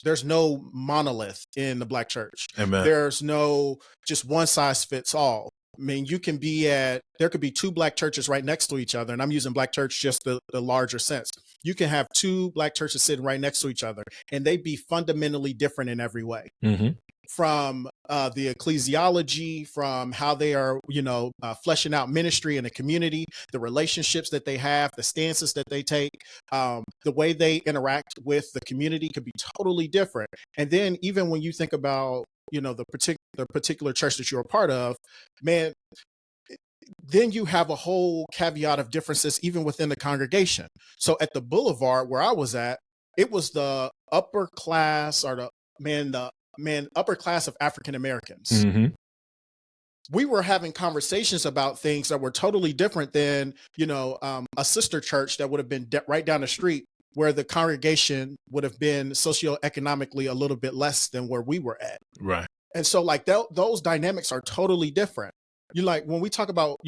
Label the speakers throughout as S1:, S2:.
S1: There's no monolith in the Black church.
S2: Amen.
S1: There's no just one size fits all. I mean, there could be two Black churches right next to each other. And I'm using Black church just the larger sense. You can have two Black churches sitting right next to each other and they'd be fundamentally different in every way.
S2: Mm-hmm.
S1: From the ecclesiology, from how they are, fleshing out ministry in the community, the relationships that they have, the stances that they take, the way they interact with the community could be totally different. And then even when you think about, the particular church that you're a part of, man, then you have a whole caveat of differences even within the congregation. So at the Boulevard where I was at, it was the upper class or the upper class of African Americans.
S2: Mm-hmm.
S1: We were having conversations about things that were totally different than, a sister church that would have been right down the street where the congregation would have been socioeconomically a little bit less than where we were at.
S2: Right.
S1: And so like those dynamics are totally different. When we talk about,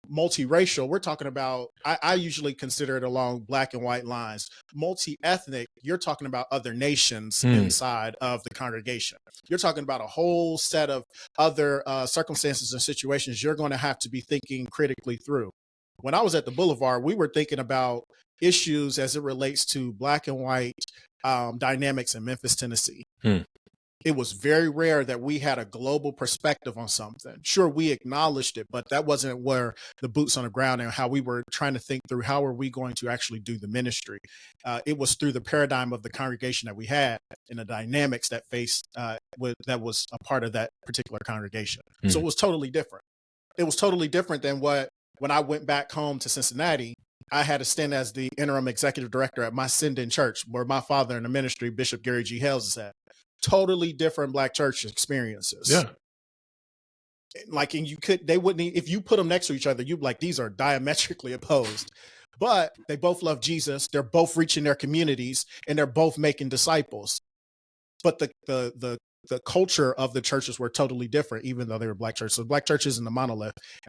S1: multiracial, we're talking about, I usually consider it along Black and white lines. Multi-ethnic, you're talking about other nations inside of the congregation. You're talking about a whole set of other circumstances and situations you're going to have to be thinking critically through. When I was at the Boulevard, we were thinking about issues as it relates to Black and white dynamics in Memphis, Tennessee. It was very rare that we had a global perspective on something. Sure, we acknowledged it, but that wasn't where the boots on the ground and how we were trying to think through how are we going to actually do the ministry. It was through the paradigm of the congregation that we had and the dynamics that that was a part of that particular congregation. So it was totally different. It was totally different than when I went back home to Cincinnati, I had to stand as the interim executive director at my send-in church where my father in the ministry, Bishop Gary G. Hales, is at. Totally different Black church experiences.
S2: Yeah.
S1: Like, and they wouldn't, if you put them next to each other, you'd be like, these are diametrically opposed, but they both love Jesus. They're both reaching their communities and they're both making disciples. But the culture of the churches were totally different, even though they were Black churches. So Black churches in the Monolith.